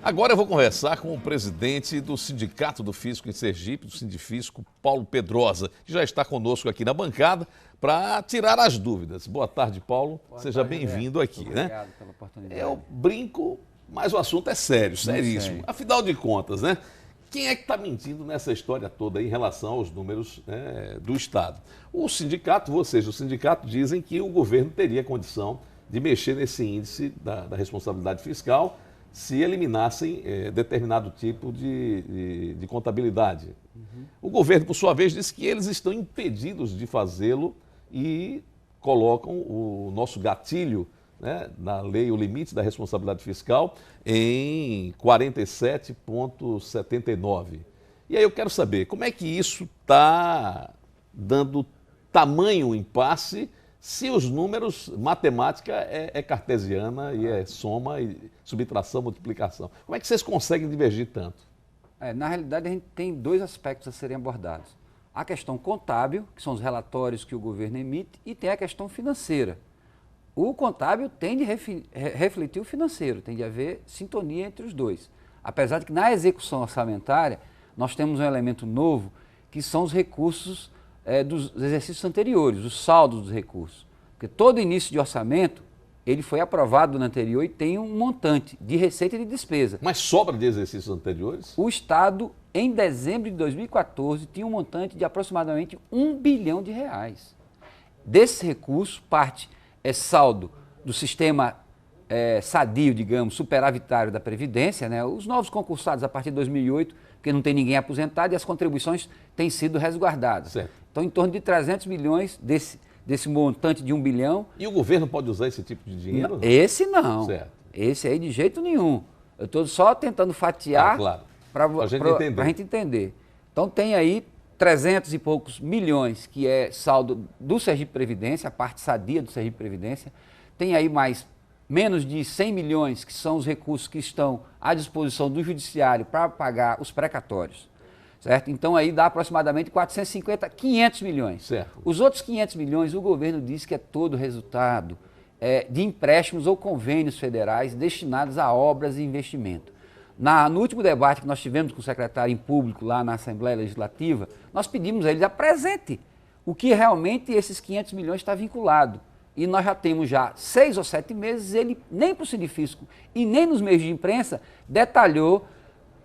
Agora eu vou conversar com o presidente do Sindicato do Fisco em Sergipe, do Sindifisco, Paulo Pedrosa, que já está conosco aqui na bancada para tirar as dúvidas. Boa tarde, Paulo. Seja bem-vindo aqui. Obrigado pela oportunidade. Eu brinco, mas o assunto é sério, seríssimo. Sério. Afinal de contas, né? Quem é que está mentindo nessa história toda em relação aos números do Estado? O sindicato, vocês do sindicato, dizem que o governo teria condição de mexer nesse índice da responsabilidade fiscal se eliminassem determinado tipo de contabilidade. Uhum. O governo, por sua vez, diz que eles estão impedidos de fazê-lo e colocam o nosso gatilho, né, na lei, o limite da responsabilidade fiscal, em 47,79. E aí eu quero saber, como é que isso está dando tamanho impasse se os números, matemática é cartesiana e é soma, e subtração, multiplicação. Como é que vocês conseguem divergir tanto? Na realidade, a gente tem dois aspectos a serem abordados. A questão contábil, que são os relatórios que o governo emite, e tem a questão financeira. O contábil tem de refletir o financeiro, tem de haver sintonia entre os dois. Apesar de que na execução orçamentária, nós temos um elemento novo, que são os recursos dos exercícios anteriores, os saldos dos recursos. Porque todo início de orçamento, ele foi aprovado no anterior e tem um montante de receita e de despesa. Mas sobra de exercícios anteriores? O Estado, em dezembro de 2014, tinha um montante de aproximadamente R$1 bilhão. Desse recurso, parte é saldo do sistema sadio, digamos, superavitário da Previdência, né? Os novos concursados a partir de 2008, porque não tem ninguém aposentado e as contribuições têm sido resguardadas. Certo. Então, em torno de 300 milhões desse montante de R$1 bilhão. E o governo pode usar esse tipo de dinheiro? Esse não. Certo. Esse aí de jeito nenhum. Eu estou só tentando fatiar claro, para a gente entender. Então, tem aí 300 e poucos milhões, que é saldo do Sergipe Previdência, a parte sadia do Sergipe Previdência. Tem aí menos de 100 milhões, que são os recursos que estão à disposição do Judiciário para pagar os precatórios. Certo? Então, aí dá aproximadamente 450, 500 milhões. Certo. Os outros 500 milhões, o governo diz que é todo resultado de empréstimos ou convênios federais destinados a obras e investimento. No último debate que nós tivemos com o secretário em público lá na Assembleia Legislativa, nós pedimos a ele apresente o que realmente esses 500 milhões está vinculado. E nós já temos 6 ou 7 meses, ele nem para o Sindifisco e nem nos meios de imprensa detalhou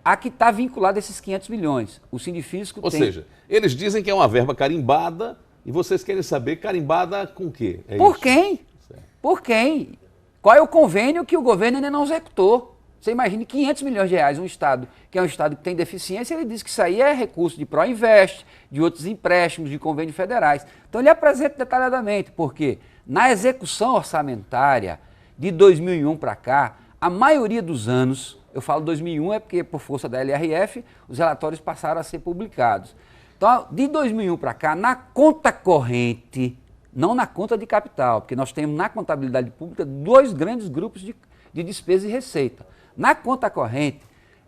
a que está vinculado a esses 500 milhões. O Sindifisco Ou seja, eles dizem que é uma verba carimbada e vocês querem saber carimbada com o quê? Por quem? Certo. Por quem? Qual é o convênio que o governo ainda não executou? Você imagine 500 milhões de reais, um Estado que é um Estado que tem deficiência, ele diz que isso aí é recurso de Proinvest, de outros empréstimos, de convênios federais. Então ele apresenta detalhadamente, porque na execução orçamentária de 2001 para cá, a maioria dos anos, eu falo 2001 é porque por força da LRF, os relatórios passaram a ser publicados. Então, de 2001 para cá, na conta corrente, não na conta de capital, porque nós temos na contabilidade pública dois grandes grupos de despesa e receita. Na conta corrente,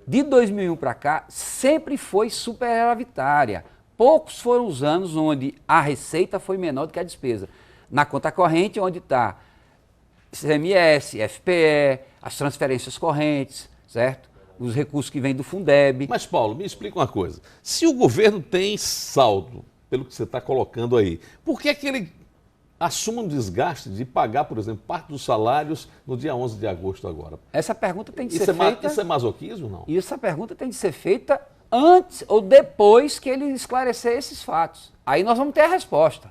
de 2001 para cá, sempre foi superavitária. Poucos foram os anos onde a receita foi menor do que a despesa. Na conta corrente, onde está CMS, FPE, as transferências correntes, certo? Os recursos que vêm do Fundeb. Mas, Paulo, me explica uma coisa. Se o governo tem saldo, pelo que você está colocando aí, por que é que ele assume um desgaste de pagar, por exemplo, parte dos salários no dia 11 de agosto agora? Essa pergunta tem de ser feita... Isso é masoquismo, não? Essa pergunta tem de ser feita antes ou depois que ele esclarecer esses fatos. Aí nós vamos ter a resposta.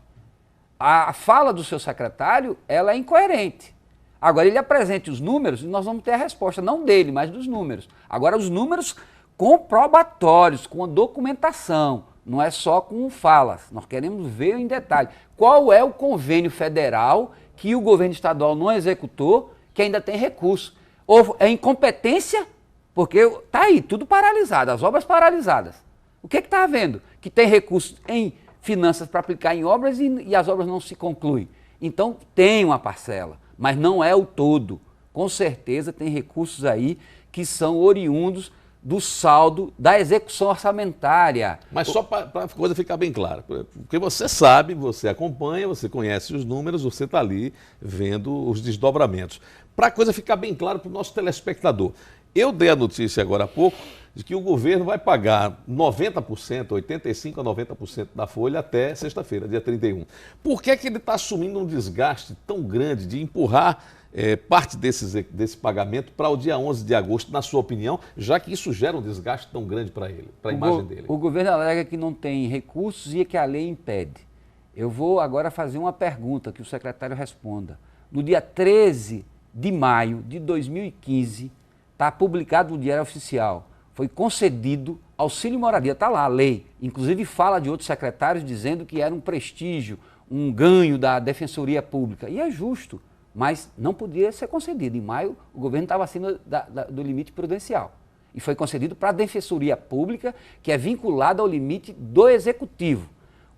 A fala do seu secretário, ela é incoerente. Agora ele apresente os números e nós vamos ter a resposta, não dele, mas dos números. Agora os números comprobatórios, com a documentação, não é só com falas. Nós queremos ver em detalhe qual é o convênio federal que o governo estadual não executou, que ainda tem recurso. Ou é incompetência, porque está aí, tudo paralisado, as obras paralisadas. O que está havendo? Que tem recurso em finanças para aplicar em obras e as obras não se concluem. Então tem uma parcela, mas não é o todo. Com certeza tem recursos aí que são oriundos do saldo da execução orçamentária. Mas só para a coisa ficar bem clara, porque você sabe, você acompanha, você conhece os números, você está ali vendo os desdobramentos. Para a coisa ficar bem clara para o nosso telespectador, Eu dei a notícia agora há pouco de que o governo vai pagar 90%, 85% a 90% da folha até sexta-feira, dia 31. Por que ele está assumindo um desgaste tão grande de empurrar parte desse pagamento para o dia 11 de agosto, na sua opinião, já que isso gera um desgaste tão grande para ele, para a imagem dele? O governo alega que não tem recursos e que a lei impede. Eu vou agora fazer uma pergunta que o secretário responda. No dia 13 de maio de 2015, está publicado no Diário Oficial, foi concedido auxílio moradia, está lá a lei, inclusive fala de outros secretários dizendo que era um prestígio, um ganho da Defensoria Pública, e é justo, mas não podia ser concedido. Em maio, o governo estava acima do limite prudencial, e foi concedido para a Defensoria Pública, que é vinculada ao limite do Executivo.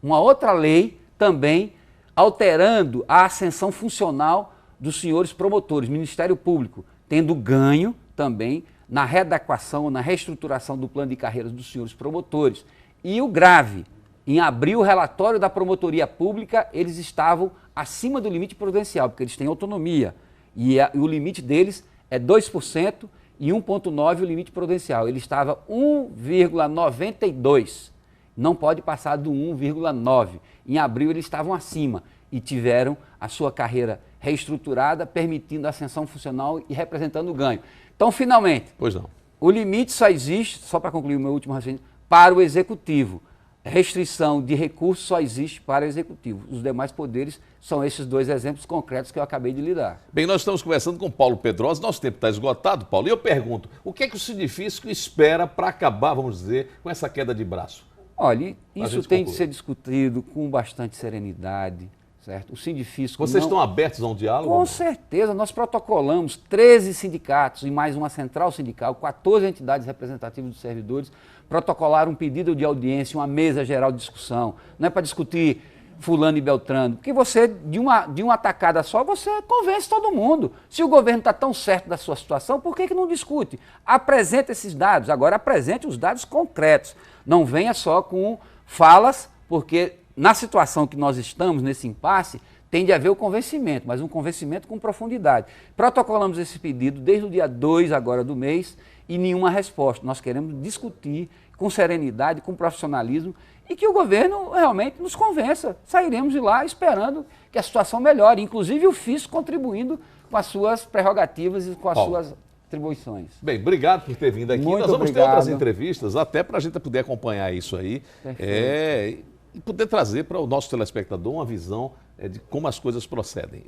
Uma outra lei também alterando a ascensão funcional dos senhores promotores, Ministério Público, tendo ganho também na readequação, na reestruturação do plano de carreiras dos senhores promotores. E o grave, em abrir o relatório da Promotoria Pública, eles estavam acima do limite prudencial, porque eles têm autonomia, e o limite deles é 2% e 1,9% o limite prudencial. Ele estava 1,92%, não pode passar do 1,9%. Em abril eles estavam acima e tiveram a sua carreira reestruturada, permitindo a ascensão funcional e representando o ganho. Então, finalmente, pois não, o limite só existe, só para concluir o meu último raciocínio, para o Executivo. Restrição de recursos só existe para o Executivo. Os demais poderes são esses dois exemplos concretos que eu acabei de lhe dar. Bem, nós estamos conversando com Paulo Pedrosa, nosso tempo está esgotado, Paulo, e eu pergunto, o que é que o Sindifisco espera para acabar, vamos dizer, com essa queda de braço? Olha, isso tem de ser discutido com bastante serenidade, certo? O Sindifisco Vocês estão abertos a um diálogo? Com certeza, nós protocolamos 13 sindicatos e mais uma central sindical, 14 entidades representativas dos servidores, protocolaram um pedido de audiência, uma mesa geral de discussão. Não é para discutir fulano e beltrano, porque você, de uma tacada só, você convence todo mundo. Se o governo está tão certo da sua situação, por que não discute? Apresente esses dados, agora apresente os dados concretos. Não venha só com falas, porque na situação que nós estamos, nesse impasse, tem de haver o convencimento, mas um convencimento com profundidade. Protocolamos esse pedido desde o dia 2 agora do mês e nenhuma resposta. Nós queremos discutir com serenidade, com profissionalismo e que o governo realmente nos convença. Sairemos de lá esperando que a situação melhore, inclusive o FIS contribuindo com as suas prerrogativas e com as suas atribuições. Bem, obrigado por ter vindo aqui. Muito Nós vamos obrigado. ter outras entrevistas, até para a gente poder acompanhar isso aí. E poder trazer para o nosso telespectador uma visão de como as coisas procedem.